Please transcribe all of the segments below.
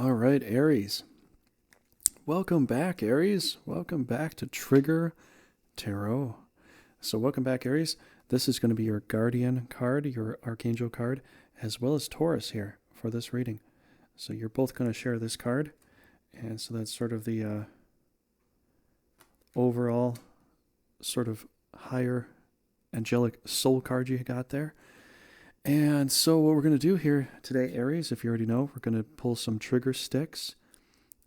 All right, Aries. Welcome back, Aries. Welcome back to Trigger Tarot. So, welcome back, Aries. This is going to be your Guardian card, your Archangel card, as well as Taurus here for this reading. So, you're both going to share this card. And so, that's sort of the overall sort of higher angelic soul card you got there. And so what we're going to do here today, Aries, if you already know, we're going to pull some trigger sticks.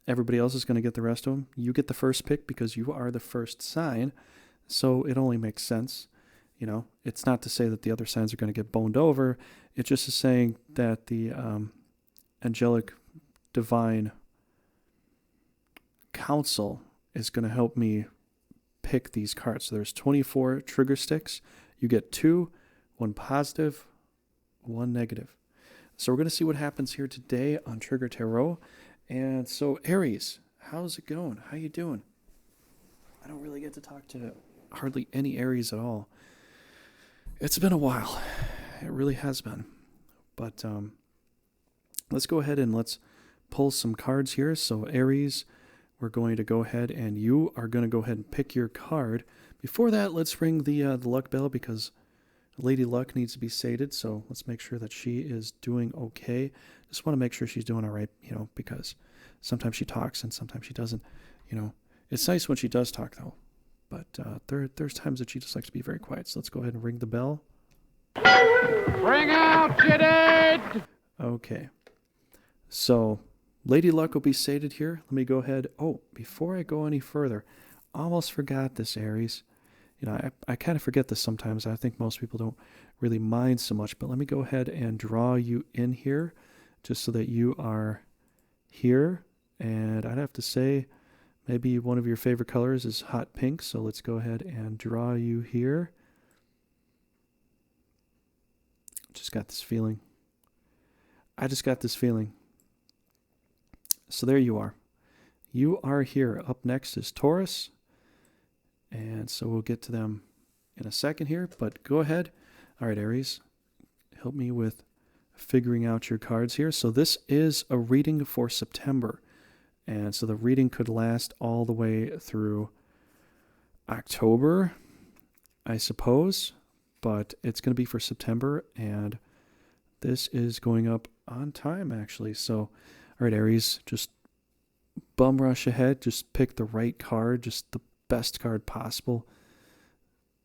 Everybody else is going to get the rest of them. You get the first pick because you are the first sign. So it only makes sense. You know, it's not to say that the other signs are going to get boned over. It just is saying that the angelic divine council is going to help me pick these cards. So there's 24 trigger sticks. You get 2, 1 positive, 1 negative. So we're going to see what happens here today on Trigger Tarot. And so Aries, how's it going? How you doing? I don't really get to talk to hardly any Aries at all. It's been a while. It really has been. But let's go ahead and let's pull some cards here. So Aries, we're going to go ahead and you are going to go ahead and pick your card. Before that, let's ring the luck bell because Lady Luck needs to be sated, so let's make sure that she is doing okay. Just want to make sure she's doing all right, because sometimes she talks and sometimes she doesn't. It's nice when she does talk, though. But there's times that she just likes to be very quiet. So let's go ahead and ring the bell. Bring out your dead! Okay. So Lady Luck will be sated here. Let me go ahead. Oh, before I go any further, almost forgot this, Aries. I kind of forget this sometimes. I think most people don't really mind so much, but let me go ahead and draw you in here just so that you are here. And I'd have to say maybe one of your favorite colors is hot pink, so let's go ahead and draw you here. Just got this feeling. I just got this feeling. So there you are. You are here. Up next is Taurus. And so we'll get to them in a second here, but go ahead. All right, Aries, help me with figuring out your cards here. So this is a reading for September. And so the reading could last all the way through October, I suppose, but it's going to be for September, and this is going up on time, actually. So, all right, Aries, just bum rush ahead. Just pick the right card, just the best card possible.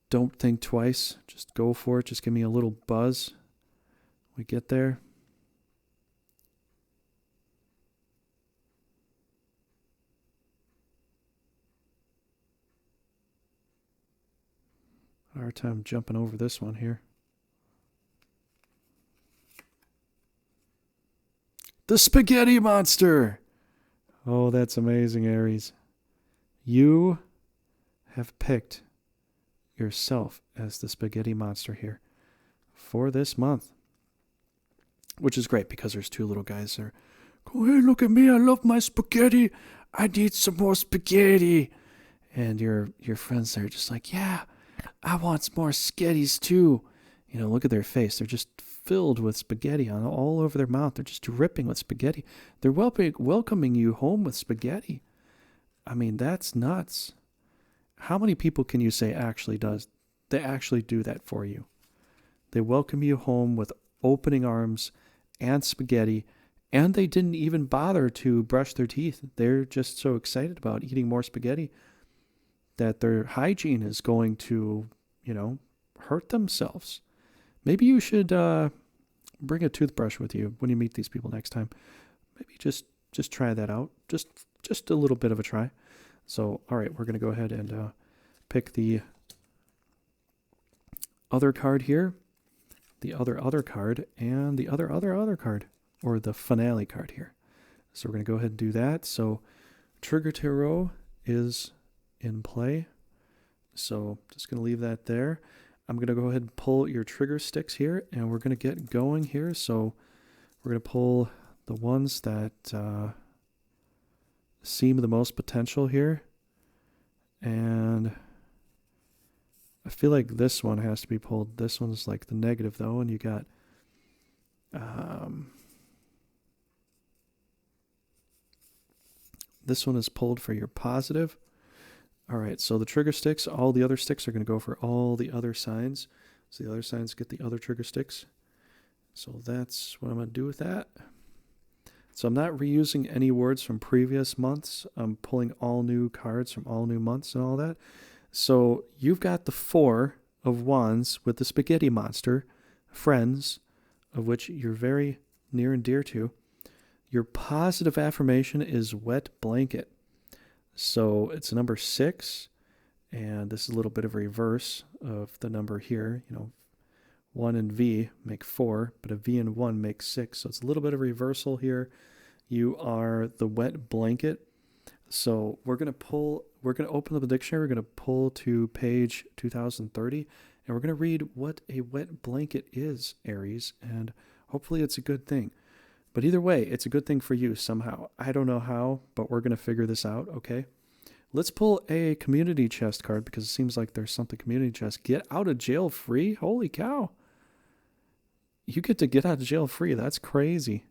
Don't think twice. Just go for it. Just give me a little buzz. We get there. Hard time jumping over this one here. The spaghetti monster. Oh, that's amazing, Aries. You have picked yourself as the spaghetti monster here for this month, which is great because there's 2 little guys there. Go ahead, look at me. I love my spaghetti. I need some more spaghetti. And your friends there are just like, yeah, I want some more sketties too. Look at their face. They're just filled with spaghetti all over their mouth. They're just dripping with spaghetti. They're welcoming you home with spaghetti. I mean, that's nuts. How many people can you say they actually do that for you? They welcome you home with opening arms and spaghetti, and they didn't even bother to brush their teeth. They're just so excited about eating more spaghetti that their hygiene is going to, hurt themselves. Maybe you should bring a toothbrush with you when you meet these people next time. Maybe just try that out. Just a little bit of a try. So, all right, we're going to go ahead and pick the other card here, the other card, and the other card, or the finale card here. So we're going to go ahead and do that. So Trigger Tarot is in play. So just going to leave that there. I'm going to go ahead and pull your trigger sticks here, and we're going to get going here. So we're going to pull the ones that seem the most potential here. And I feel like this one has to be pulled. This one's like the negative, though, and you got This one is pulled for your positive. All right, so the trigger sticks, all the other sticks are going to go for all the other signs. So the other signs get the other trigger sticks. So that's what I'm going to do with that. So I'm not reusing any words from previous months. I'm pulling all new cards from all new months and all that. So you've got the 4 of Wands with the spaghetti monster, friends, of which you're very near and dear to. Your positive affirmation is wet blanket. So it's number 6, and this is a little bit of a reverse of the number here. 1 and V make 4, but a V and 1 make 6. So it's a little bit of a reversal here. You are the wet blanket. So we're going to open up the dictionary. We're going to pull to page 2030, and we're going to read what a wet blanket is, Aries, and hopefully it's a good thing. But either way, it's a good thing for you somehow. I don't know how, but we're going to figure this out, okay? Let's pull a community chest card because it seems like there's something community chest. Get out of jail free? Holy cow. You get to get out of jail free. That's crazy.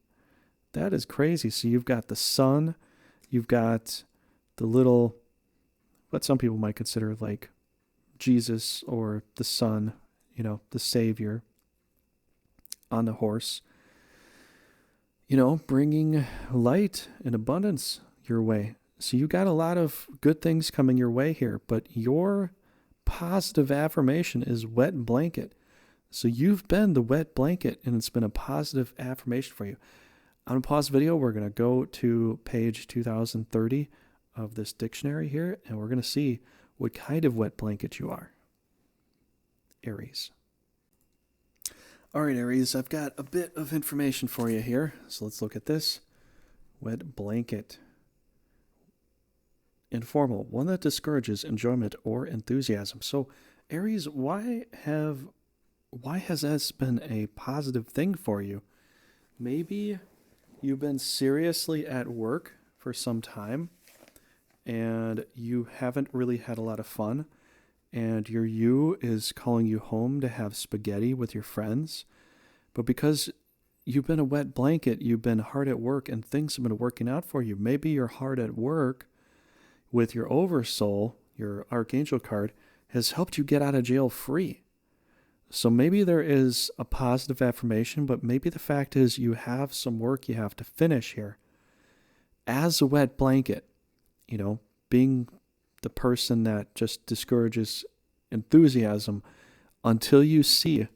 That is crazy. So you've got the sun. You've got the little, what some people might consider like Jesus or the sun, the Savior on the horse. Bringing light and abundance your way. So you got a lot of good things coming your way here, but your positive affirmation is wet blanket. So you've been the wet blanket, and it's been a positive affirmation for you. I'm going to pause the video. We're going to go to page 2030 of this dictionary here, and we're going to see what kind of wet blanket you are. Aries. All right, Aries, I've got a bit of information for you here. So let's look at this. Wet blanket. Informal, one that discourages enjoyment or enthusiasm. So, Aries, why has this been a positive thing for you? Maybe you've been seriously at work for some time, and you haven't really had a lot of fun. And your you is calling you home to have spaghetti with your friends. But because you've been a wet blanket, you've been hard at work, and things have been working out for you. Maybe you're hard at work with your oversoul, your archangel card, has helped you get out of jail free. So maybe there is a positive affirmation, but maybe the fact is you have some work you have to finish here. As a wet blanket, being the person that just discourages enthusiasm until you see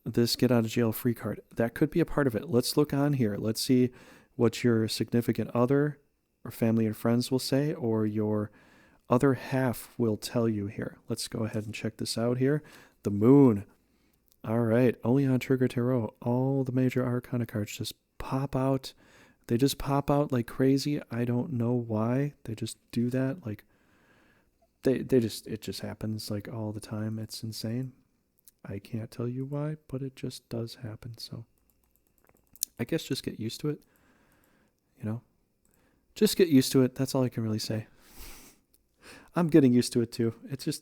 this get out of jail free card. That could be a part of it. Let's look on here. Let's see what your significant other or family and friends will say, or your other half will tell you here. Let's go ahead and check this out here. The moon. All right. Only on Trigger Tarot, all the major arcana cards just pop out. They just pop out like crazy. I don't know why. They just do that. Like it just happens like all the time. It's insane. I can't tell you why, but it just does happen. So I guess just get used to it. Just get used to it. That's all I can really say. I'm getting used to it too.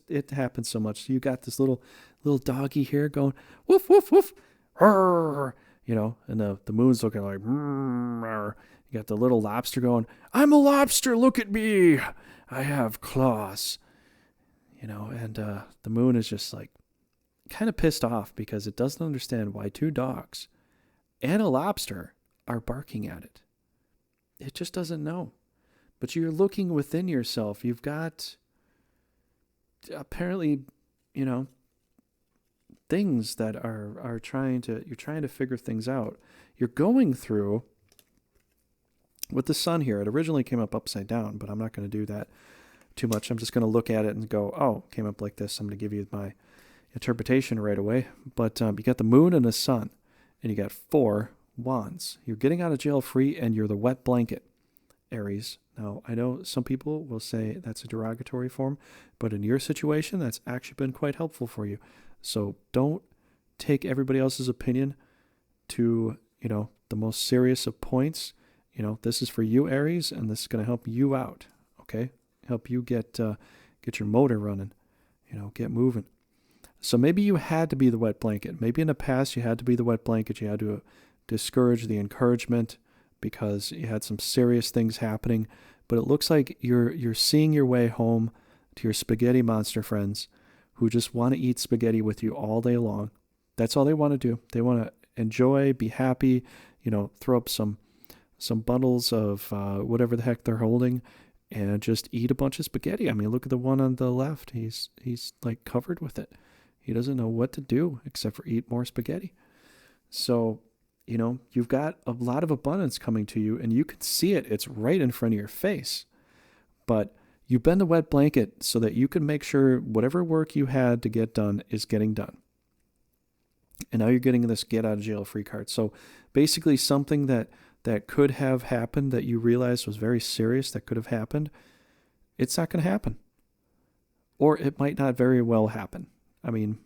It happens so much. You got this little doggy here going woof woof woof, and the moon's looking like. You got the little lobster going, I'm a lobster. Look at me. I have claws. And the moon is just like kind of pissed off because it doesn't understand why 2 dogs and a lobster are barking at it. It just doesn't know. But you're looking within yourself. You've got apparently, things that you're trying to figure things out. You're going through with the sun here. It originally came up upside down, but I'm not going to do that too much. I'm just going to look at it and go, oh, it came up like this. I'm going to give you my interpretation right away. But you got the moon and the sun, and you got 4 wands. You're getting out of jail free, and you're the wet blanket, Aries. Now, I know some people will say that's a derogatory form, but in your situation, that's actually been quite helpful for you. So don't take everybody else's opinion to, the most serious of points. This is for you, Aries, and this is going to help you out, okay? Help you get your motor running, get moving. So maybe you had to be the wet blanket. Maybe in the past you had to be the wet blanket. You had to discourage the encouragement, because you had some serious things happening, but it looks like you're seeing your way home to your spaghetti monster friends who just want to eat spaghetti with you all day long. That's all they want to do. They want to enjoy, be happy, throw up some bundles of whatever the heck they're holding and just eat a bunch of spaghetti. I mean, look at the one on the left. He's like covered with it. He doesn't know what to do except for eat more spaghetti. So, you've got a lot of abundance coming to you and you can see it. It's right in front of your face. But you've been the wet blanket so that you can make sure whatever work you had to get done is getting done. And now you're getting this get out of jail free card. So basically something that could have happened that you realized was very serious that could have happened, it's not going to happen. Or it might not very well happen. I mean,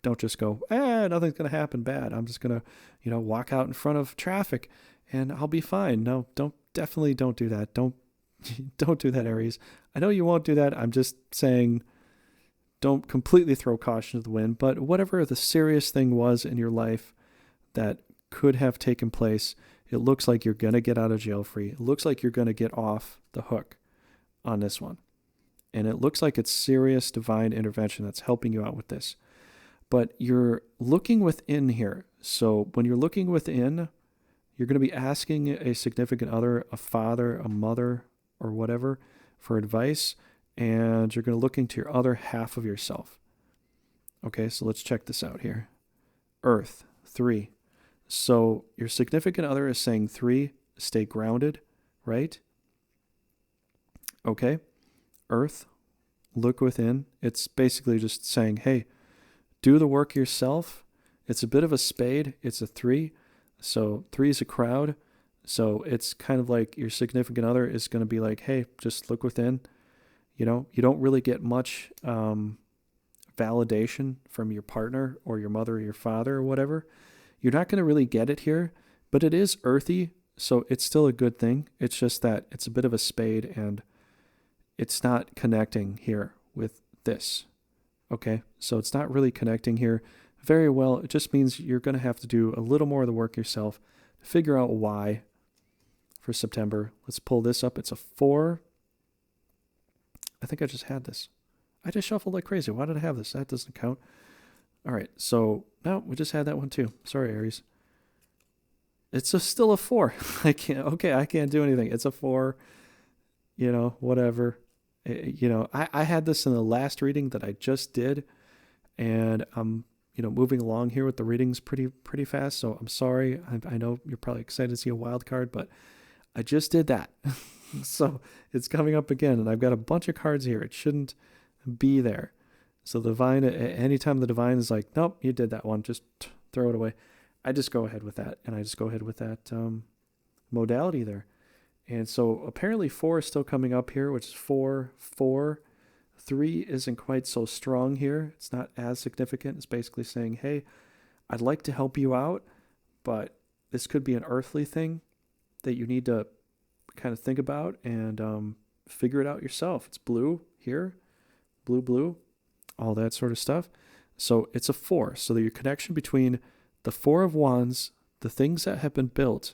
don't just go, nothing's going to happen bad. I'm just going to, walk out in front of traffic and I'll be fine. No, definitely don't do that. Don't do that, Aries. I know you won't do that. I'm just saying don't completely throw caution to the wind, but whatever the serious thing was in your life that could have taken place, it looks like you're going to get out of jail free. It looks like you're going to get off the hook on this one. And it looks like it's serious divine intervention that's helping you out with this. But you're looking within here. So when you're looking within, you're going to be asking a significant other, a father, a mother, or whatever, for advice. And you're going to look into your other half of yourself. Okay, so let's check this out here. Earth, 3. So your significant other is saying 3, stay grounded, right? Okay. Earth, look within. It's basically just saying, hey, do the work yourself. It's a bit of a spade. It's a 3. So 3 is a crowd. So it's kind of like your significant other is going to be like, hey, just look within. You don't really get much validation from your partner or your mother or your father or whatever. You're not going to really get it here, but it is earthy, so it's still a good thing. It's just that it's a bit of a spade and it's not connecting here with this. Okay, so it's not really connecting here very well. It just means you're going to have to do a little more of the work yourself to figure out why for September. Let's pull this up. It's a 4. I think I just had this. I just shuffled like crazy. Why did I have this? That doesn't count. All right, so no, we just had that one too. Sorry, Aries. It's still a 4. I can't do anything. It's a 4. Whatever. I had this in the last reading that I just did, and I'm moving along here with the readings pretty fast. So I'm sorry. I know you're probably excited to see a wild card, but I just did that. So it's coming up again, and I've got a bunch of cards here. It shouldn't be there. So the divine, anytime the divine is like, nope, you did that one, just throw it away. I just go ahead with that, and I just go ahead with that modality there. And so apparently 4 is still coming up here, which is 4, 4. 3 isn't quite so strong here. It's not as significant. It's basically saying, hey, I'd like to help you out, but this could be an earthly thing that you need to kind of think about and figure it out yourself. It's blue here, blue, all that sort of stuff. So it's a 4. So that your connection between the 4 of Wands, the things that have been built,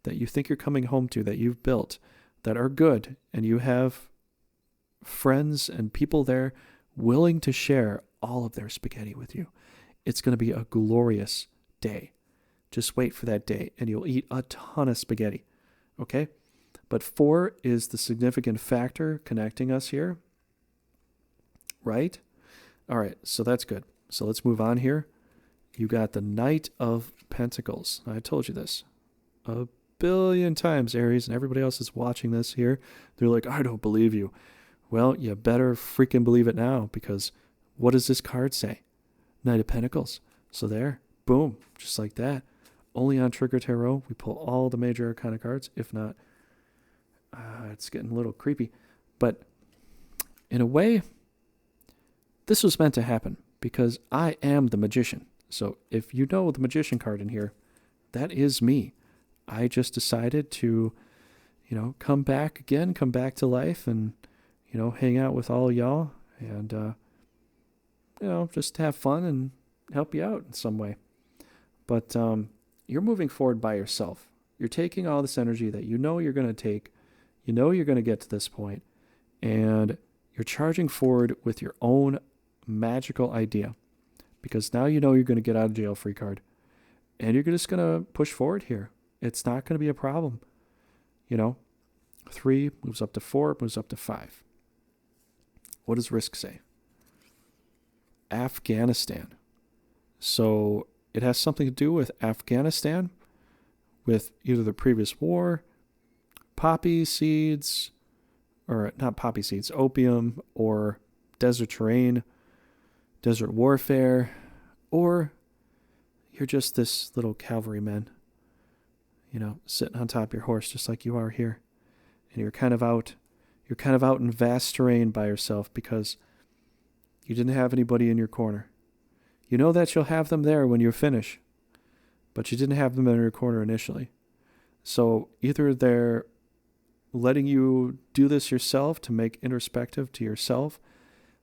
that you think you're coming home to, that you've built, that are good, and you have friends and people there willing to share all of their spaghetti with you. It's going to be a glorious day. Just wait for that day, and you'll eat a ton of spaghetti. Okay? But 4 is the significant factor connecting us here. Right? All right, so that's good. So let's move on here. You got the Knight of Pentacles. I told you this a billion times, Aries, and everybody else is watching this here. They're like, I don't believe you. Well, you better freaking believe it now, because what does this card say? Knight of Pentacles. So there, boom, just like that. Only on Trigger Tarot, we pull all the major arcana cards. If not, it's getting a little creepy. But in a way, this was meant to happen because I am the magician. So if you know the magician card in here, that is me. I just decided to, come back again, come back to life and, hang out with all y'all and, just have fun and help you out in some way. But you're moving forward by yourself. You're taking all this energy that you know you're going to take, you know you're going to get to this point, and you're charging forward with your own magical idea. Because now you know you're going to get out of jail free card. And you're just going to push forward here. It's not going to be a problem. 3 moves up to 4, moves up to 5. What does risk say? Afghanistan. So it has something to do with Afghanistan, with either the previous war, poppy seeds, or not poppy seeds, opium, or desert terrain, desert warfare, or you're just this little cavalryman, sitting on top of your horse just like you are here. And you're kind of out in vast terrain by yourself because you didn't have anybody in your corner. You know that you'll have them there when you finish, but you didn't have them in your corner initially. So either they're letting you do this yourself to make introspective to yourself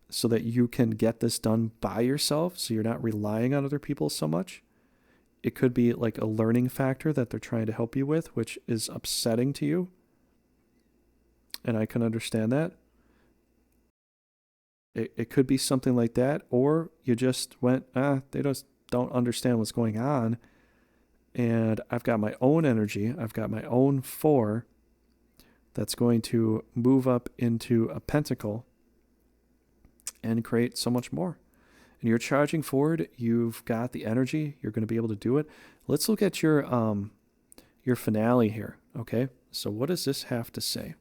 so that you can get this done by yourself so you're not relying on other people so much. It could be like a learning factor that they're trying to help you with, which is upsetting to you. And I can understand that. It could be something like that. Or you just went, they just don't understand what's going on. And I've got my own energy. I've got my own 4 that's going to move up into a pentacle and create so much more. And you're charging forward. You've got the energy. You're going to be able to do it. Let's look at your finale here. Okay. So what does this have to say?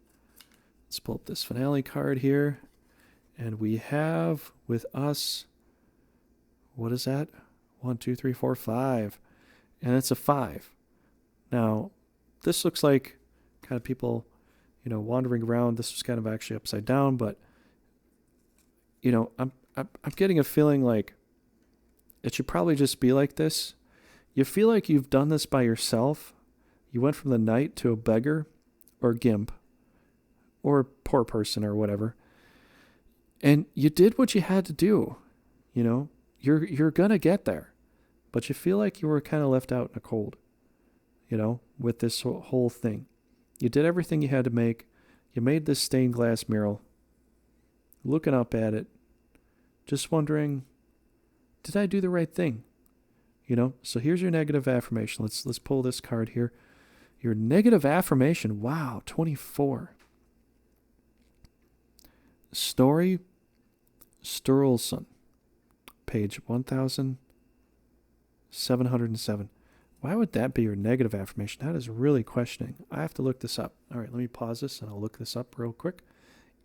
Let's pull up this finale card here. And we have with us, what is that? 1, 2, 3, 4, 5. And it's a 5. Now, this looks like kind of people, wandering around. This was kind of actually upside down, but, I'm getting a feeling like it should probably just be like this. You feel like you've done this by yourself. You went from the knight to a beggar or gimp or poor person or whatever. And you did what you had to do. You're going to get there. But you feel like you were kind of left out in the cold, with this whole thing. You did everything you had to make. You made this stained glass mural. Looking up at it. Just wondering, did I do the right thing? So here's your negative affirmation. Let's pull this card here. Your negative affirmation. Wow, 24. Snorri Sturluson, page 1707. Why would that be your negative affirmation? That is really questioning. I have to look this up. All right, let me pause this and I'll look this up real quick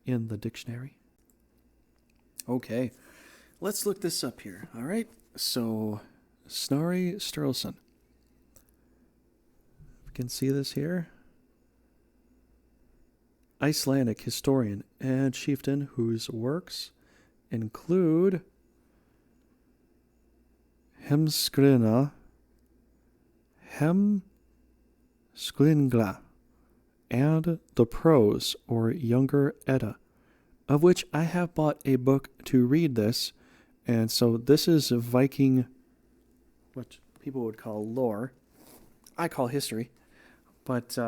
in the dictionary. Okay, let's look this up here. All right, so Snorri Sturluson. We can see this here. Icelandic historian and chieftain whose works include Hemskringla, and the Prose, or Younger Edda, of which I have bought a book to read this. And so this is a Viking, what people would call lore. I call history. But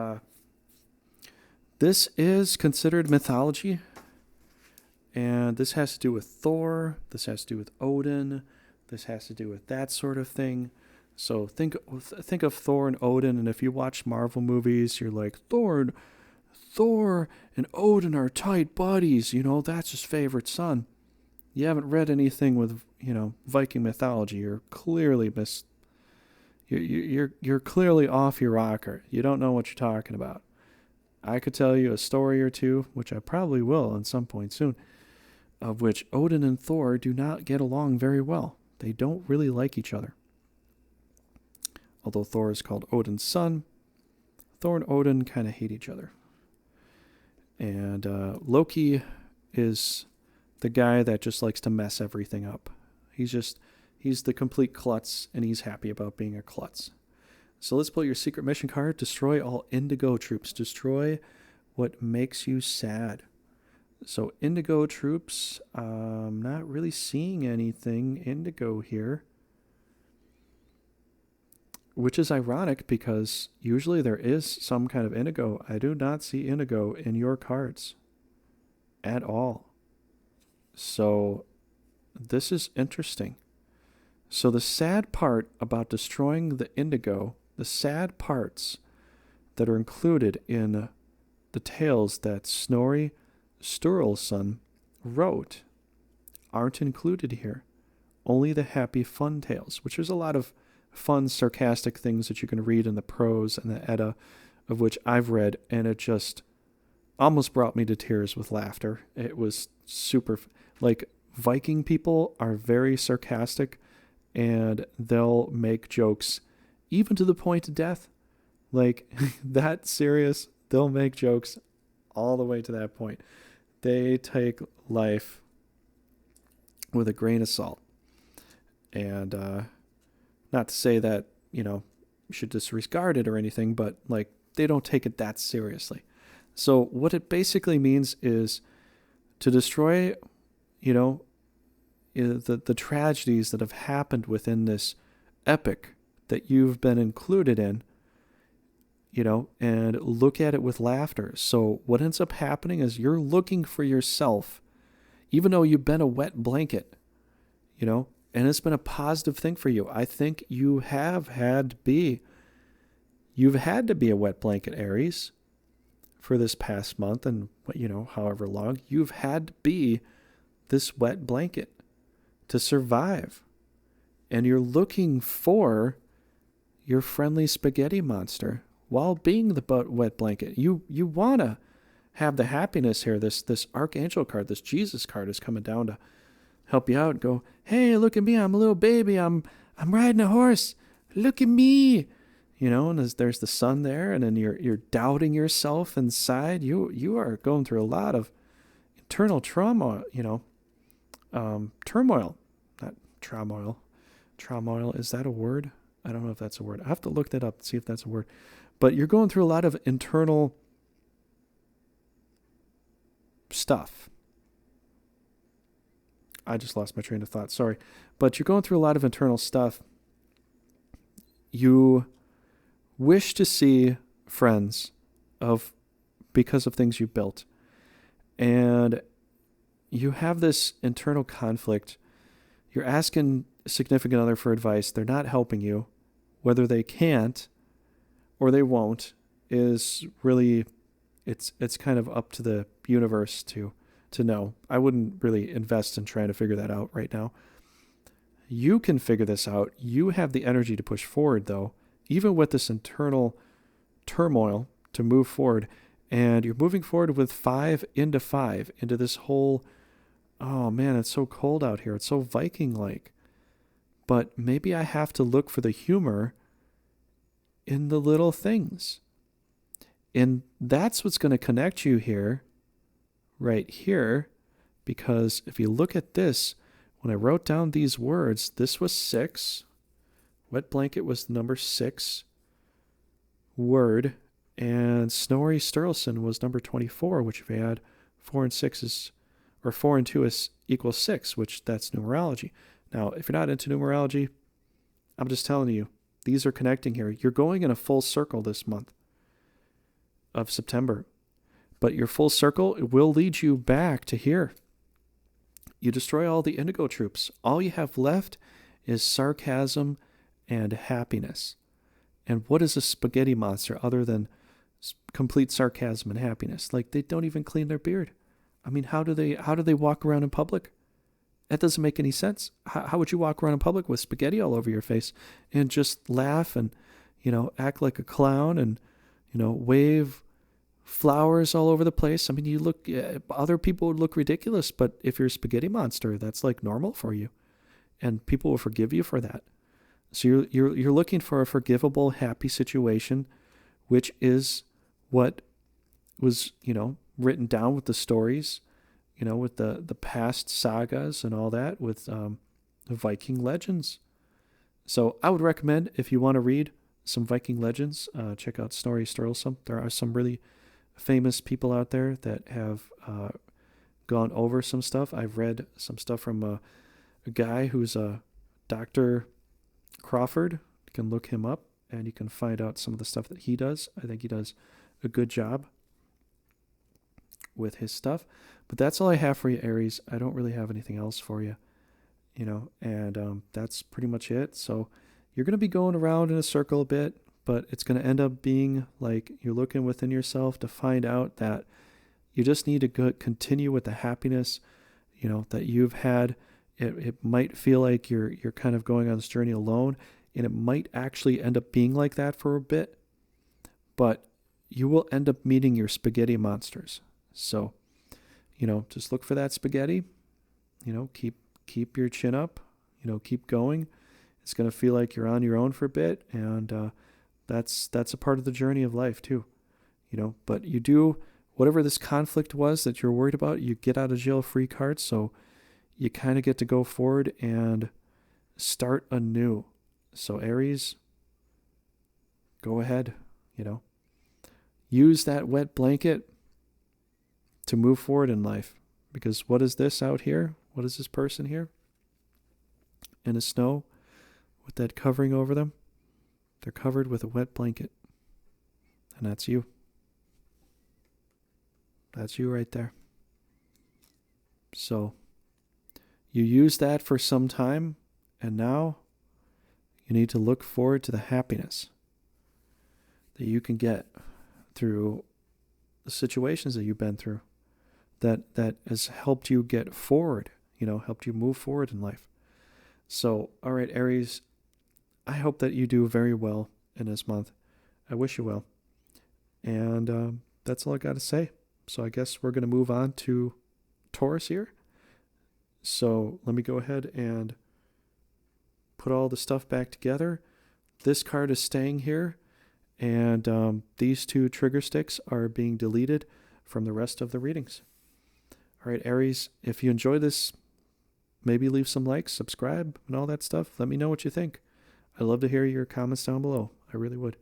this is considered mythology. And this has to do with Thor. This has to do with Odin. This has to do with that sort of thing. So think of Thor and Odin, and if you watch Marvel movies, you're like, Thor and Odin are tight buddies. That's his favorite son. You haven't read anything with, Viking mythology. You're clearly you're clearly off your rocker. You don't know what you're talking about. I could tell you a story or two, which I probably will at some point soon, of which Odin and Thor do not get along very well. They don't really like each other. Although Thor is called Odin's son, Thor and Odin kind of hate each other. And Loki is the guy that just likes to mess everything up. He's the complete klutz, and he's happy about being a klutz. So let's pull your secret mission card. Destroy all indigo troops. Destroy what makes you sad. So indigo troops, not really seeing anything indigo here. which is ironic because usually there is some kind of indigo. I do not see indigo in your cards at all. So this is interesting. So the sad part about destroying the indigo, the sad parts that are included in the tales that Snorri Sturluson wrote aren't included here. Only the happy fun tales, which there's a lot of fun, sarcastic things that you can read in the prose and the Edda, of which I've read, and it just almost brought me to tears with laughter. It was super, like, Viking people are very sarcastic, and they'll make jokes even to the point of death. Like, that serious, they'll make jokes all the way to that point. They take life with a grain of salt. And not to say that, you should disregard it or anything, but, like, they don't take it that seriously. So what it basically means is to destroy, the tragedies that have happened within this epic that you've been included in, and look at it with laughter. So what ends up happening is you're looking for yourself, even though you've been a wet blanket, and it's been a positive thing for you. I think you've had to be a wet blanket, Aries, for this past month and, however long. You've had to be this wet blanket to survive. And you're looking for your friendly spaghetti monster while being the wet blanket. You want to have the happiness here. This Archangel card, this Jesus card is coming down to help you out and go, hey, look at me. I'm a little baby. I'm riding a horse. Look at me. And there's the sun there, and then you're doubting yourself inside. You are going through a lot of internal trauma, turmoil. Not turmoil. Turmoil, is that a word? I don't know if that's a word. I have to look that up and see if that's a word. But you're going through a lot of internal stuff. I just lost my train of thought. Sorry. But you're going through a lot of internal stuff. You wish to see friends because of things you built. And you have this internal conflict. You're asking a significant other for advice. They're not helping you. Whether they can't or they won't is really, it's kind of up to the universe to know. I wouldn't really invest in trying to figure that out right now. You can figure this out. You have the energy to push forward, though, even with this internal turmoil, to move forward. And you're moving forward with 5 into this whole, oh man, it's so cold out here. It's so Viking-like. But maybe I have to look for the humor in the little things. And that's what's going to connect you here, right here. Because if you look at this, when I wrote down these words, this was 6. Wet blanket was the number 6 word. And Snorri Sturluson was number 24, which if you add 4 and 6 is, or 4 and 2 is equals 6, which that's numerology. Now, if you're not into numerology, I'm just telling you, these are connecting here. You're going in a full circle this month of September. But your full circle will lead you back to here. You destroy all the indigo troops. All you have left is sarcasm and happiness. And what is a spaghetti monster other than complete sarcasm and happiness? Like, they don't even clean their beard. I mean, how do they walk around in public? That doesn't make any sense. How would you walk around in public with spaghetti all over your face and just laugh and, act like a clown and, wave flowers all over the place? I mean, other people would look ridiculous, but if you're a spaghetti monster, that's like normal for you, and people will forgive you for that. So you're looking for a forgivable, happy situation, which is what was, written down with the stories, with the past sagas and all that, with the Viking legends. So I would recommend, if you want to read some Viking legends, check out Snorri Sturluson. There are some really famous people out there that have gone over some stuff. I've read some stuff from a guy who's a Dr. Crawford. You can look him up. and you can find out some of the stuff that he does. I think he does a good job with his stuff. But that's all I have for you, Aries. I don't really have anything else for you, and that's pretty much it. So you're going to be going around in a circle a bit, but it's going to end up being like you're looking within yourself to find out that you just need to continue with the happiness, that you've had. It might feel like you're kind of going on this journey alone, and it might actually end up being like that for a bit, but you will end up meeting your spaghetti monsters. So, just look for that spaghetti, keep your chin up, keep going. It's going to feel like you're on your own for a bit, and that's a part of the journey of life too, but you do whatever this conflict was that you're worried about, you get out of jail free card. So you kind of get to go forward and start anew. So Aries, go ahead, use that wet blanket to move forward in life. Because what is this out here? What is this person here in the snow with that covering over them? They're covered with a wet blanket. And that's you. That's you right there. So you use that for some time, and now you need to look forward to the happiness that you can get through the situations that you've been through, that has helped you get forward, helped you move forward in life. So, all right, Aries, I hope that you do very well in this month. I wish you well. And that's all I got to say. So I guess we're going to move on to Taurus here. So let me go ahead and put all the stuff back together. This card is staying here, and these two trigger sticks are being deleted from the rest of the readings. All right, Aries, if you enjoy this, maybe leave some likes, subscribe, and all that stuff. Let me know what you think. I'd love to hear your comments down below. I really would.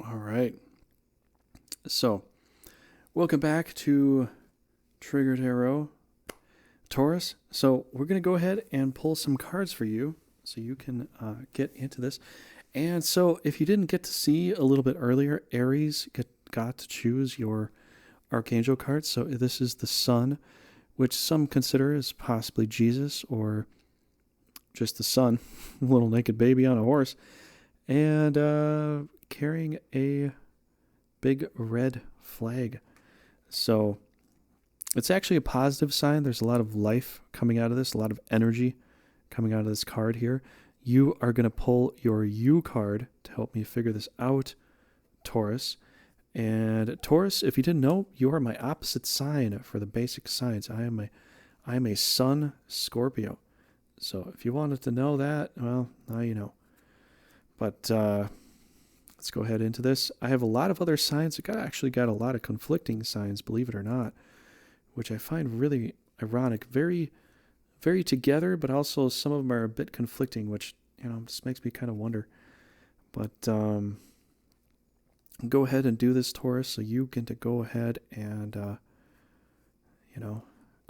All right. So, welcome back to Trigger Tarot, Taurus. So, we're going to go ahead and pull some cards for you so you can get into this. And so, if you didn't get to see a little bit earlier, Aries got to choose your Archangel card. So, this is the Sun, which some consider as possibly Jesus or just the Sun, a little naked baby on a horse, and carrying a big red flag. So It's actually a positive sign. There's a lot of life coming out of this, a lot of energy coming out of this card here. You are going to pull your You card to help me figure this out, Taurus. And Taurus, if you didn't know, you are my opposite sign for the basic signs. I am a Sun Scorpio. So if you wanted to know that, well, now you know. But let's go ahead into this. I have a lot of other signs. I actually got a lot of conflicting signs, believe it or not, which I find really ironic. Very, very together, but also some of them are a bit conflicting, which, just makes me kind of wonder. But go ahead and do this, Taurus, so you get to go ahead and, go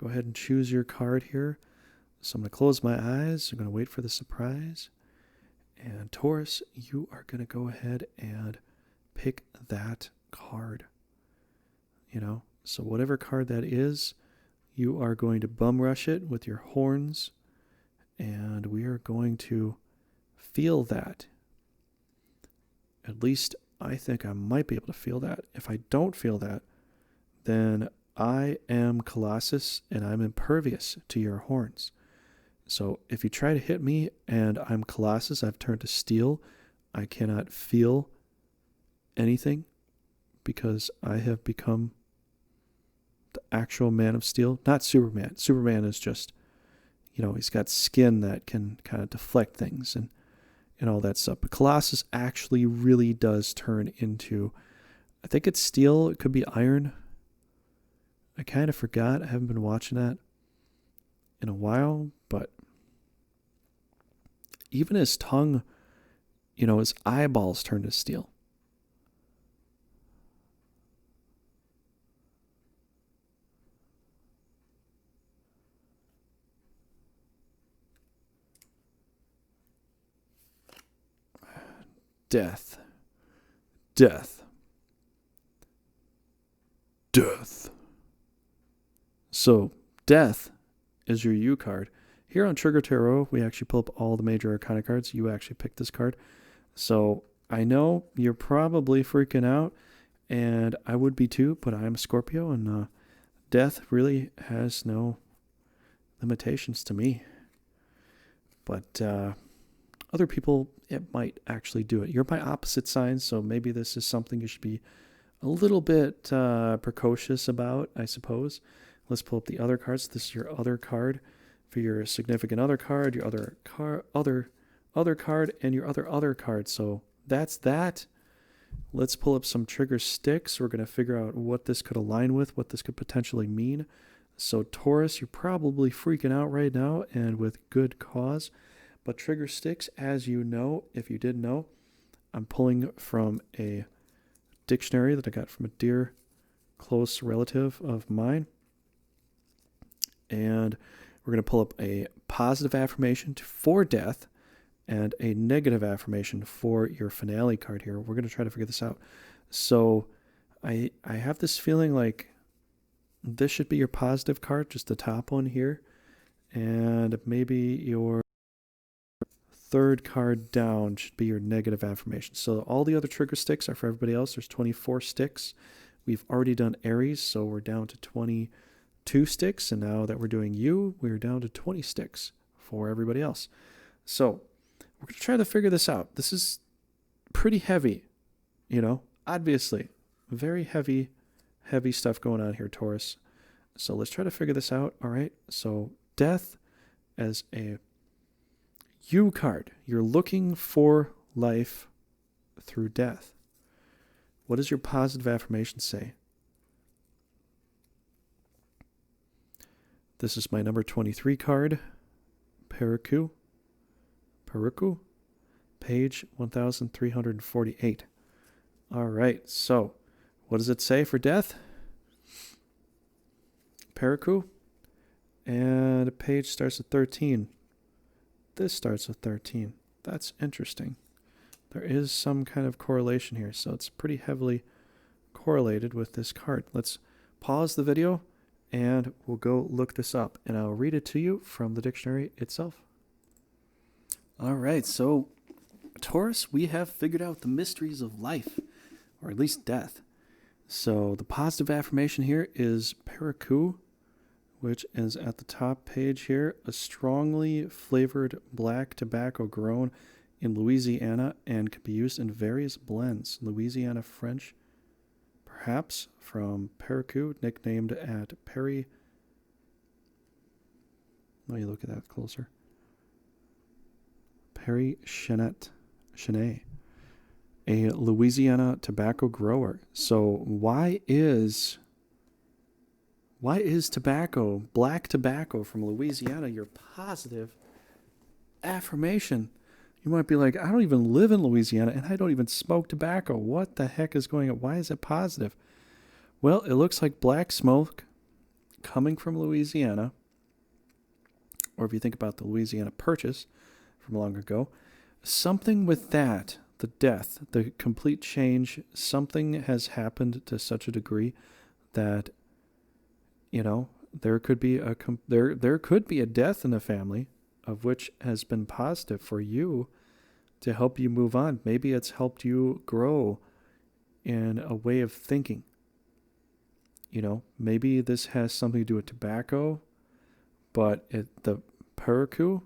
ahead and choose your card here. So I'm going to close my eyes. I'm going to wait for the surprise. And Taurus, you are going to go ahead and pick that card. So whatever card that is, you are going to bum rush it with your horns. And we are going to feel that. At least I think I might be able to feel that. If I don't feel that, then I am Colossus and I'm impervious to your horns. So if you try to hit me and I'm Colossus, I've turned to steel, I cannot feel anything because I have become the actual Man of Steel. Not Superman. Superman is just, he's got skin that can kind of deflect things and all that stuff. But Colossus actually really does turn into, I think it's steel, it could be iron. I kind of forgot. I haven't been watching that in a while, but even his tongue, his eyeballs turn to steel. Death. Death. Death. So, death is your You card. Here on Trigger Tarot, we actually pull up all the major arcana cards. You actually picked this card. So, I know you're probably freaking out, and I would be too, but I'm a Scorpio, and death really has no limitations to me. But other people, it might actually do it. You're my opposite sign, so maybe this is something you should be a little bit precocious about, I suppose. Let's pull up the other cards. This is your other card for your significant other card, your other card, and your other card. So that's that. Let's pull up some trigger sticks. We're going to figure out what this could align with, what this could potentially mean. So Taurus, you're probably freaking out right now, and with good cause. But trigger sticks, as you know, if you didn't know, I'm pulling from a dictionary that I got from a dear, close relative of mine. And we're going to pull up a positive affirmation for death and a negative affirmation for your finale card here. We're going to try to figure this out. So I have this feeling like this should be your positive card, just the top one here. And maybe your third card down should be your negative affirmation. So all the other trigger sticks are for everybody else. There's 24 sticks. We've already done Aries, so we're down to 22 sticks. And now that we're doing You, we're down to 20 sticks for everybody else. So we're going to try to figure this out. This is pretty heavy, obviously. Very heavy stuff going on here, Taurus. So let's try to figure this out. All right. So death as a You card. You're looking for life through death. What does your positive affirmation say? This is my number 23 card. Periku, page 1348. All right, so what does it say for death? Periku, and the page starts at 13. This starts with 13. That's interesting. There is some kind of correlation here, so it's pretty heavily correlated with this card. Let's pause the video, and we'll go look this up, and I'll read it to you from the dictionary itself. All right, so Taurus, we have figured out the mysteries of life, or at least death. So the positive affirmation here is Periku, which is at the top page here. A strongly flavored black tobacco grown in Louisiana and can be used in various blends. Louisiana French, perhaps from Perrico, nicknamed at Perry. Let me look at that closer. Perry Chenet, a Louisiana tobacco grower. So why is tobacco, black tobacco from Louisiana, your positive affirmation? You might be like, I don't even live in Louisiana and I don't even smoke tobacco. What the heck is going on? Why is it positive? Well, it looks like black smoke coming from Louisiana, or if you think about the Louisiana Purchase from long ago, something with that, the death, the complete change, something has happened to such a degree that, you know, there could be a death in the family of which has been positive for you to help you move on. Maybe it's helped you grow in a way of thinking. You know, maybe this has something to do with tobacco, but the Perrico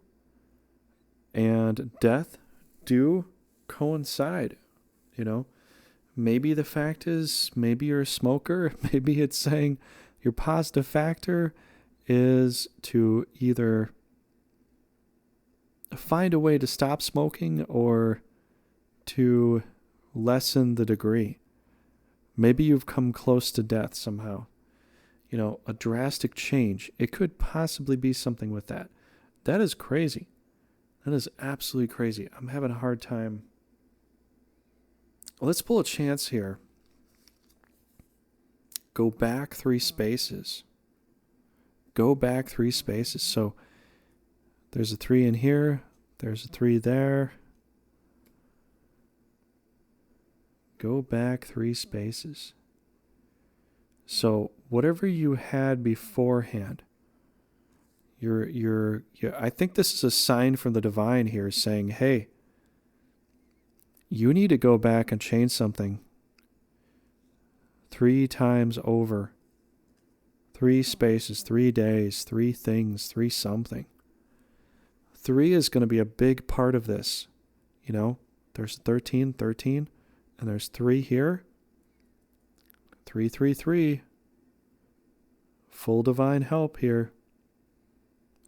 and death do coincide. You know, maybe the fact is, maybe you're a smoker. Maybe it's saying your positive factor is to either find a way to stop smoking or to lessen the degree. Maybe you've come close to death somehow. You know, a drastic change. It could possibly be something with that. That is crazy. That is absolutely crazy. I'm having a hard time. Let's pull a chance here. Go back 3 spaces. Go back 3 spaces. So there's a 3 in here. There's a 3 there. Go back 3 spaces. So whatever you had beforehand, I think this is a sign from the divine here saying, hey, you need to go back and change something 3 times over. 3 spaces, 3 days, 3 things, 3 something. 3 is going to be a big part of this. You know, there's 13, and there's 3 here. 3, 3, 3. Full divine help here.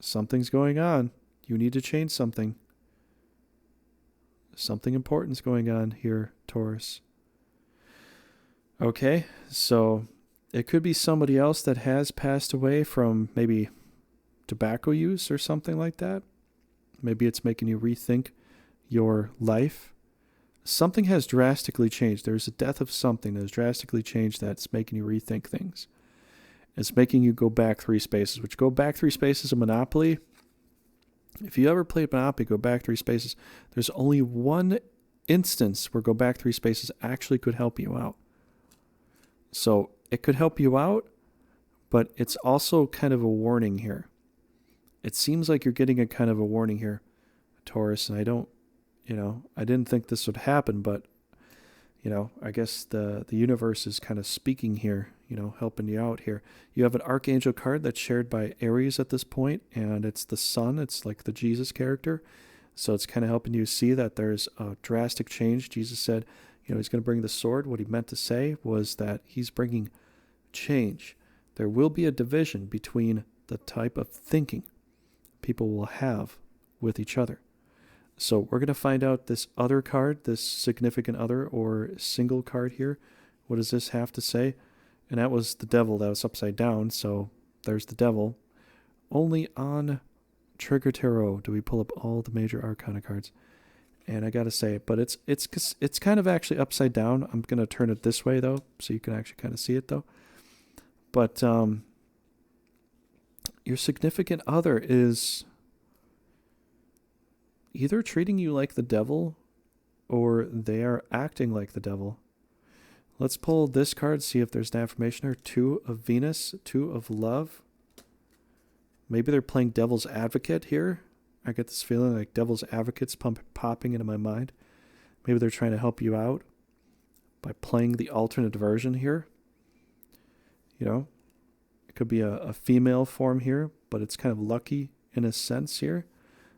Something's going on. You need to change something. Something important's going on here, Taurus. Okay, so it could be somebody else that has passed away from maybe tobacco use or something like that. Maybe it's making you rethink your life. Something has drastically changed. There's a death of something that has drastically changed that's making you rethink things. It's making you go back 3 spaces, which go back 3 spaces of Monopoly. If you ever played Monopoly, go back 3 spaces. There's only one instance where go back 3 spaces actually could help you out. So it could help you out, but it's also kind of a warning here. It seems like you're getting a kind of a warning here, Taurus, and I didn't think this would happen, but, I guess the universe is kind of speaking here, helping you out here. You have an archangel card that's shared by Aries at this point, and it's the sun. It's like the Jesus character. So it's kind of helping you see that there's a drastic change. Jesus said, he's going to bring the sword. What he meant to say was that he's bringing change. There will be a division between the type of thinking people will have with each other. So we're going to find out this other card, this significant other or single card here. What does this have to say? And that was the devil that was upside down. So there's the devil. Only on Trigger Tarot do we pull up all the major arcana cards. And I got to say, but it's kind of actually upside down. I'm going to turn it this way, though, so you can actually kind of see it, though. But your significant other is either treating you like the devil or they are acting like the devil. Let's pull this card, see if there's an affirmation here. 2 of Venus, 2 of love. Maybe they're playing devil's advocate here. I get this feeling like devil's advocate's popping into my mind. Maybe they're trying to help you out by playing the alternate version here. It Could be a female form here, but it's kind of lucky in a sense here.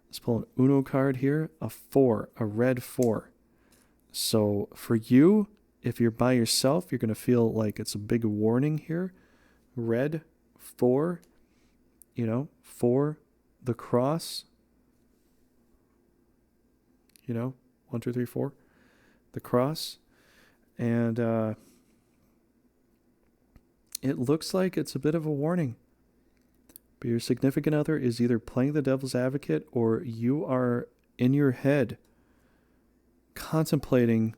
Let's pull an Uno card here. A 4, a red 4. So for you, if you're by yourself, you're going to feel like it's a big warning here. Red 4, 4, the cross. 1, 2, 3, 4, the cross. And it looks like it's a bit of a warning. But your significant other is either playing the devil's advocate or you are in your head contemplating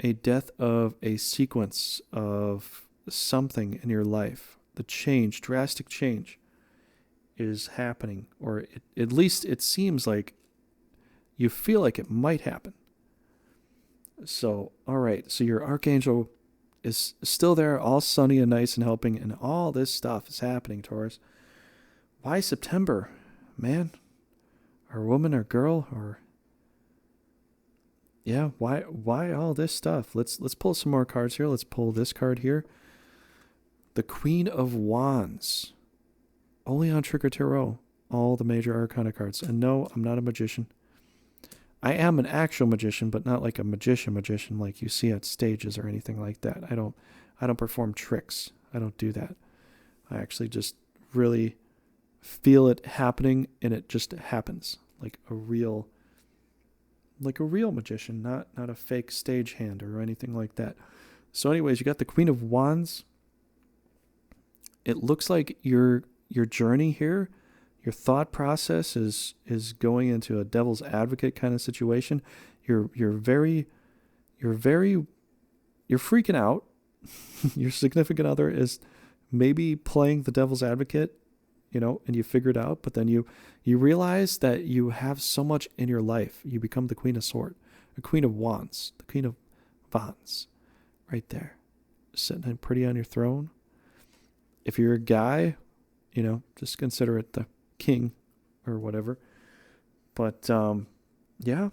a death of a sequence of something in your life. The change, drastic change is happening, or at least it seems like you feel like it might happen. So, all right, so your archangel is still there, all sunny and nice and helping, and all this stuff is happening, Taurus. Why September, man? Or woman or girl, or yeah, why all this stuff? Let's pull some more cards here. Let's pull this card here. The Queen of Wands. Only on Trigger Tarot, all the major arcana cards. And no, I'm not a magician. I am an actual magician, but not like a magician like you see at stages or anything like that. I don't perform tricks. I don't do that. I actually just really feel it happening, and it just happens like a real magician, not a fake stagehand or anything like that. So anyways, you got the Queen of Wands. It looks like your journey here, your thought process is going into a devil's advocate kind of situation. You're freaking out. Your significant other is maybe playing the devil's advocate, and you figure it out, but then you realize that you have so much in your life. You become the Queen of Swords, the Queen of Wands, the Queen of Wands, right there, sitting in pretty on your throne. If you're a guy, just consider it the king or whatever. But yeah,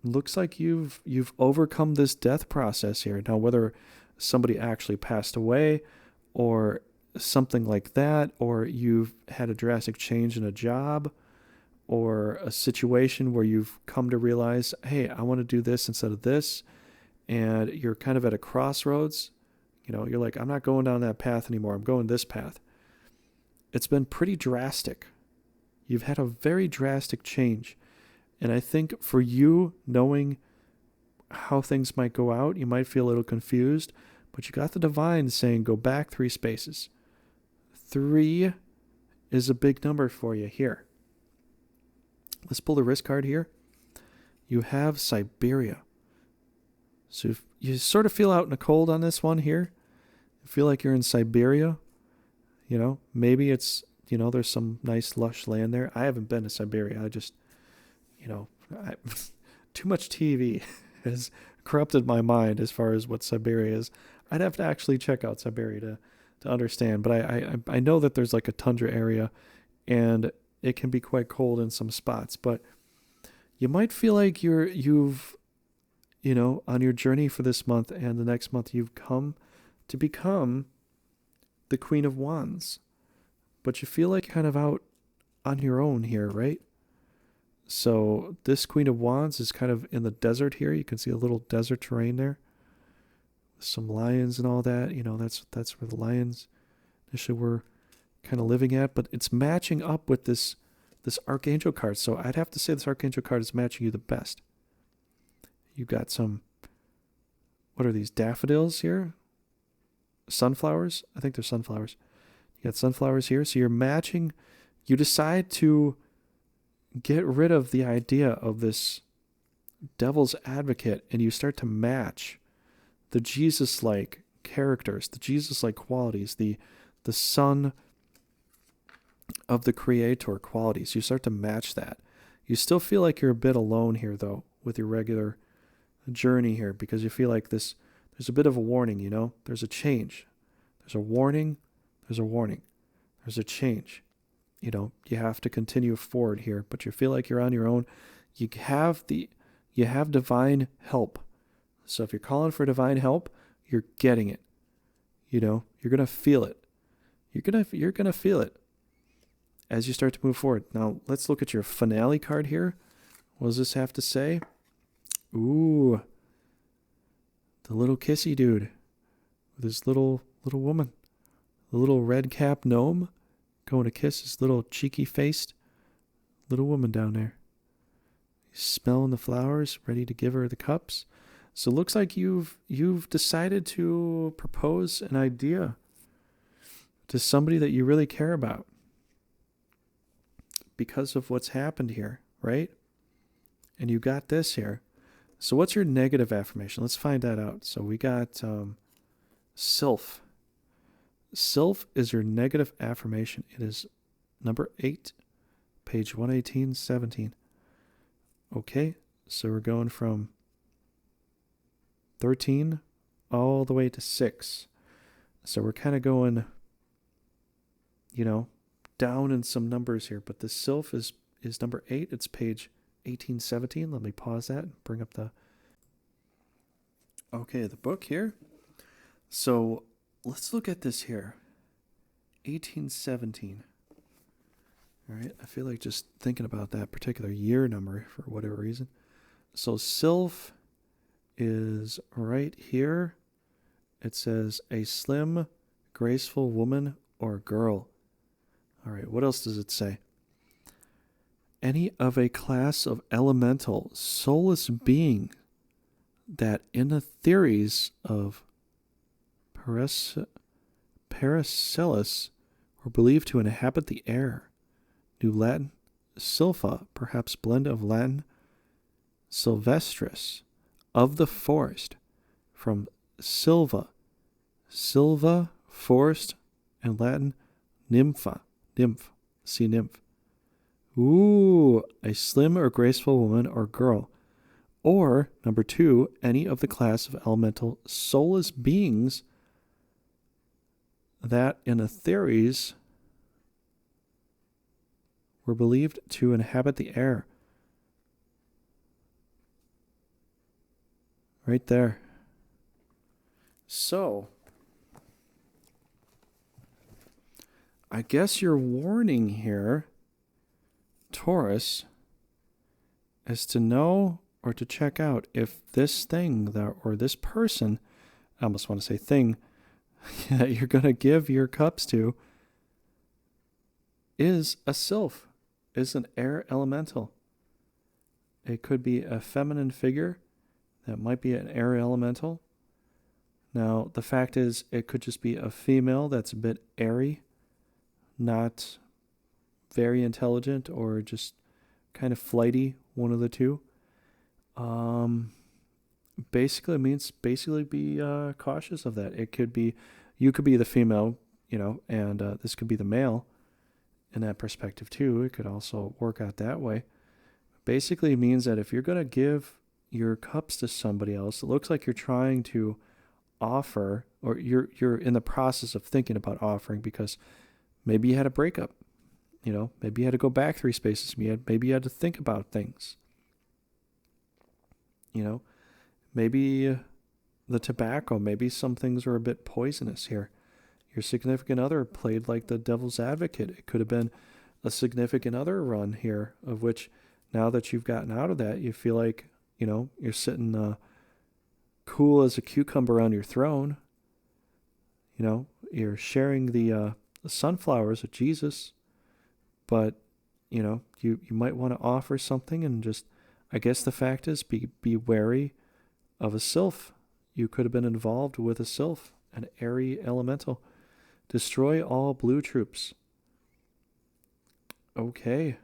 looks like you've overcome this death process here. Now, whether somebody actually passed away or something like that, or you've had a drastic change in a job or a situation where you've come to realize, hey, I want to do this instead of this, and you're kind of at a crossroads. You're like, I'm not going down that path anymore. I'm going this path. It's been pretty drastic. You've had a very drastic change. And I think for you, knowing how things might go out, you might feel a little confused, but you got the divine saying go back 3 spaces. 3 is a big number for you here. Let's pull the wrist card here. You have Siberia. So if you sort of feel out in the cold on this one here, you feel like you're in Siberia. Maybe it's, there's some nice lush land there. I haven't been to Siberia. I just, too much TV has corrupted my mind as far as what Siberia is. I'd have to actually check out Siberia to understand. But I know that there's like a tundra area, and it can be quite cold in some spots. But you might feel like you've on your journey for this month and the next month, you've come to become the Queen of Wands. But you feel like you're kind of out on your own here, right? So this Queen of Wands is kind of in the desert here. You can see a little desert terrain there. Some lions and all that. That's where the lions initially were kind of living at. But it's matching up with this Archangel card. So I'd have to say this Archangel card is matching you the best. You've got some, what are these, daffodils here? Sunflowers? I think they're sunflowers. You got sunflowers here. So you're matching, you decide to get rid of the idea of this devil's advocate, and you start to match the Jesus-like characters, the Jesus-like qualities, the son of the creator qualities. You start to match that. You still feel like you're a bit alone here, though, with your regular journey here, because you feel like there's a bit of a warning, there's a change. There's a warning. There's a warning. There's a change. You have to continue forward here, but you feel like you're on your own. You have divine help. So if you're calling for divine help, you're getting it. You're going to feel it. You're gonna feel it as you start to move forward. Now let's look at your finale card here. What does this have to say? Ooh, the little kissy dude with his little woman, the little red cap gnome going to kiss his little cheeky faced little woman down there. He's smelling the flowers, ready to give her the cups. So it looks like you've decided to propose an idea to somebody that you really care about because of what's happened here, right? And you got this here. So what's your negative affirmation? Let's find that out. So we got Sylph. Sylph is your negative affirmation. It is number 8, page 118, 17. Okay, so we're going from 13 all the way to 6. So we're kind of going, down in some numbers here. But the Sylph is number 8. It's page 1817. Let me pause that and bring up the book here. So let's look at this here. 1817. All right, I feel like just thinking about that particular year number for whatever reason. So Sylph is right here. It says a slim, graceful woman or girl. All right, what else does it say? Any of a class of elemental, soulless being that in the theories of Paracelsus were believed to inhabit the air. New Latin, Sylpha, perhaps blend of Latin, Sylvestris, of the forest, from Silva, forest, and Latin, nymph, sea nymph. Ooh, a slim or graceful woman or girl. Or, number 2, any of the class of elemental soulless beings that in the theories were believed to inhabit the air. Right there. So, I guess your warning here, Taurus, is to know or to check out if this thing or this person, I almost want to say thing, that you're going to give your cups to is a sylph, is an air elemental. It could be a feminine figure that might be an air elemental. Now, the fact is, it could just be a female that's a bit airy, not very intelligent, or just kind of flighty, one of the two. Basically, it means be cautious of that. It could be, you could be the female, and this could be the male in that perspective too. It could also work out that way. Basically, it means that if you're going to give your cups to somebody else, it looks like you're trying to offer, or you're in the process of thinking about offering, because maybe you had a breakup, maybe you had to go back 3 spaces, maybe you had to think about things, maybe the tobacco, maybe some things are a bit poisonous here. Your significant other played like the devil's advocate. It could have been a significant other run here, of which now that you've gotten out of that, you feel like, you're sitting cool as a cucumber on your throne. You're sharing the sunflowers of Jesus, but, you might want to offer something, and just, I guess the fact is, be wary of a sylph. You could have been involved with a sylph, an airy elemental. Destroy all blue troops. Okay.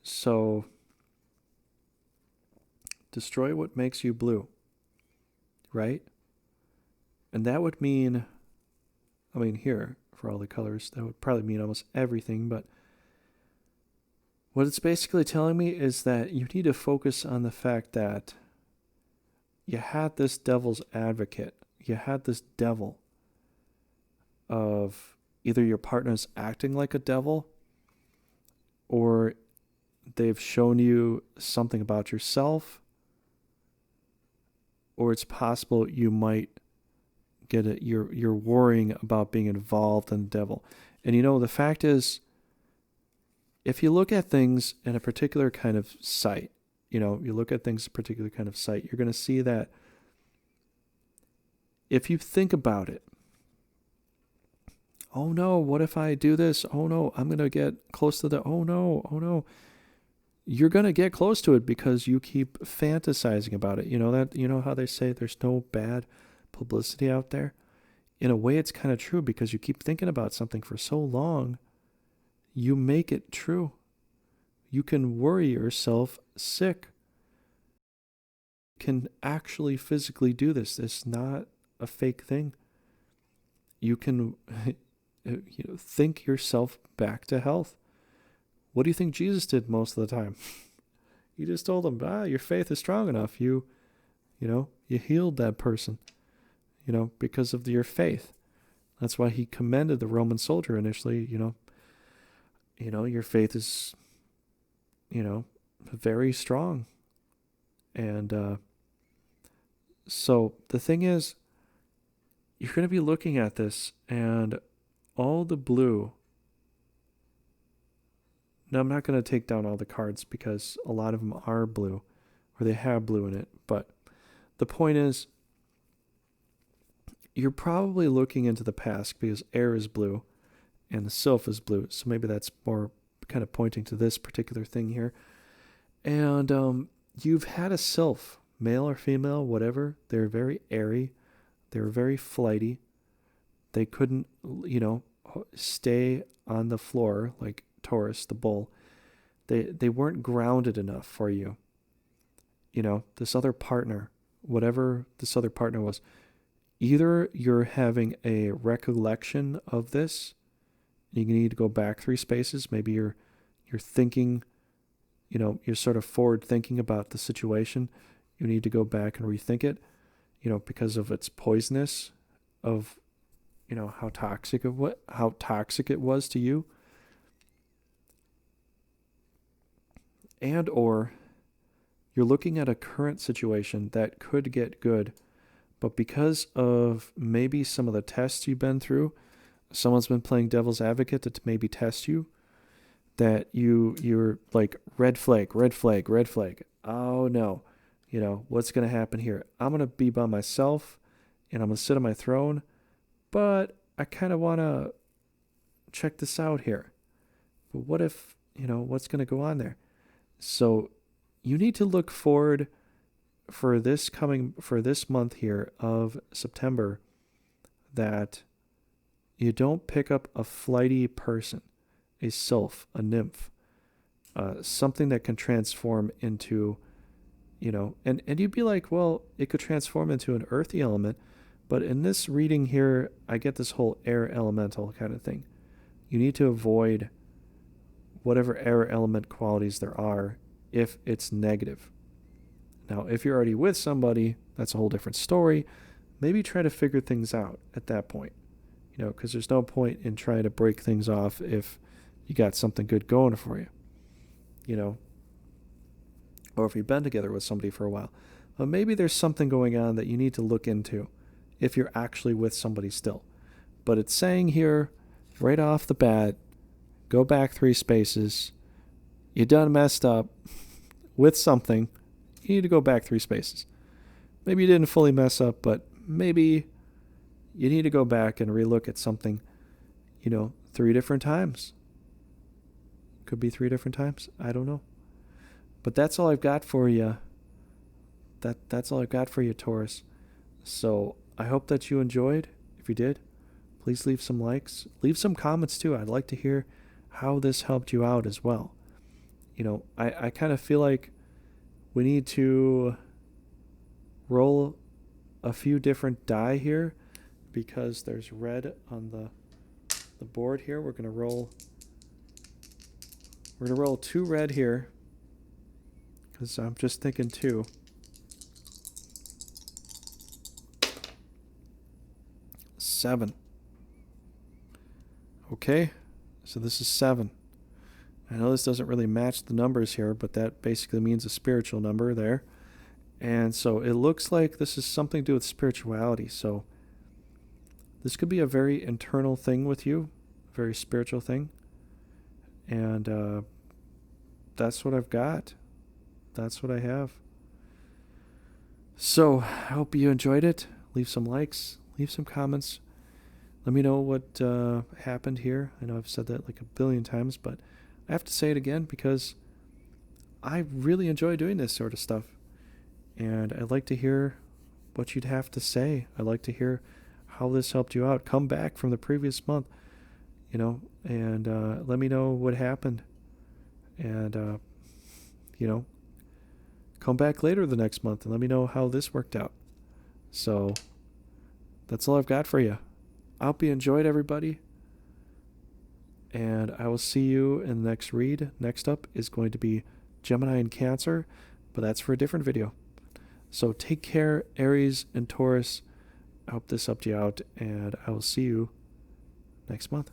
So, destroy what makes you blue, right? And that would mean, here, for all the colors, that would probably mean almost everything, but what it's basically telling me is that you need to focus on the fact that you had this devil's advocate. You had this devil of either your partner's acting like a devil, or they've shown you something about yourself, or it's possible you might get it. You're worrying about being involved in the devil. And the fact is, if you look at things in a particular kind of sight, you look at things in a particular kind of sight, you're going to see that if you think about it, oh no, what if I do this? Oh no, I'm going to get close to the, oh no. You're going to get close to it because you keep fantasizing about it. You know how they say there's no bad publicity out there? In a way, it's kind of true because you keep thinking about something for so long, you make it true. You can worry yourself sick. You can actually physically do this. It's not a fake thing. You can think yourself back to health. What do you think Jesus did most of the time? He just told them, your faith is strong enough. You healed that person, because of your faith. That's why he commended the Roman soldier initially, your faith is, very strong. And so the thing is, you're going to be looking at this and all the blue. Now, I'm not going to take down all the cards because a lot of them are blue or they have blue in it. But the point is, you're probably looking into the past because air is blue and the sylph is blue. So maybe that's more kind of pointing to this particular thing here. And you've had a sylph, male or female, whatever. They're very airy. They were very flighty. They couldn't, stay on the floor like Taurus, the bull. They weren't grounded enough for you. This other partner, whatever this other partner was, either you're having a recollection of this, you need to go back 3 spaces. Maybe you're thinking, you're sort of forward thinking about the situation. You need to go back and rethink it, because of its poisonous, of, how toxic it was to you. And or you're looking at a current situation that could get good, but because of maybe some of the tests you've been through, someone's been playing devil's advocate to maybe test you, that you're like, red flag. Oh no, what's going to happen here? I'm going to be by myself and I'm going to sit on my throne, but I kind of want to check this out here. But what if, what's going to go on there? So you need to look forward for this month here of September, that you don't pick up a flighty person, a sylph, a nymph, something that can transform into, and you'd be like, well, it could transform into an earthy element. But in this reading here, I get this whole air elemental kind of thing. You need to avoid whatever air element qualities there are if it's negative. Now, if you're already with somebody, that's a whole different story. Maybe try to figure things out at that point, because there's no point in trying to break things off if you got something good going for you, or if you've been together with somebody for a while. But maybe there's something going on that you need to look into if you're actually with somebody still. But it's saying here, right off the bat, go back 3 spaces. You done messed up with something. You need to go back 3 spaces. Maybe you didn't fully mess up, but maybe you need to go back and relook at something, 3 different times. Could be 3 different times. I don't know. But that's all I've got for you. That's all I've got for you, Taurus. So I hope that you enjoyed. If you did, please leave some likes. Leave some comments too. I'd like to hear how this helped you out as well. I kind of feel like we need to roll a few different die here because there's red on the board here. We're gonna roll 2 red here because I'm just thinking 2. Seven. Okay, so this is 7. I know this doesn't really match the numbers here, but that basically means a spiritual number there. And so it looks like this is something to do with spirituality. So This could be a very internal thing with you, a very spiritual thing. And that's what I've got. That's what I have. So I hope you enjoyed it. Leave some likes, leave some comments. Let me know what happened here. I know I've said that like a billion times, but I have to say it again because I really enjoy doing this sort of stuff. And I'd like to hear what you'd have to say. I'd like to hear how this helped you out. Come back from the previous month, and let me know what happened. And, come back later the next month and let me know how this worked out. So that's all I've got for you. I hope you enjoyed, everybody. And I will see you in the next read. Next up is going to be Gemini and Cancer, but that's for a different video. So take care, Aries and Taurus. I hope this helped you out, and I will see you next month.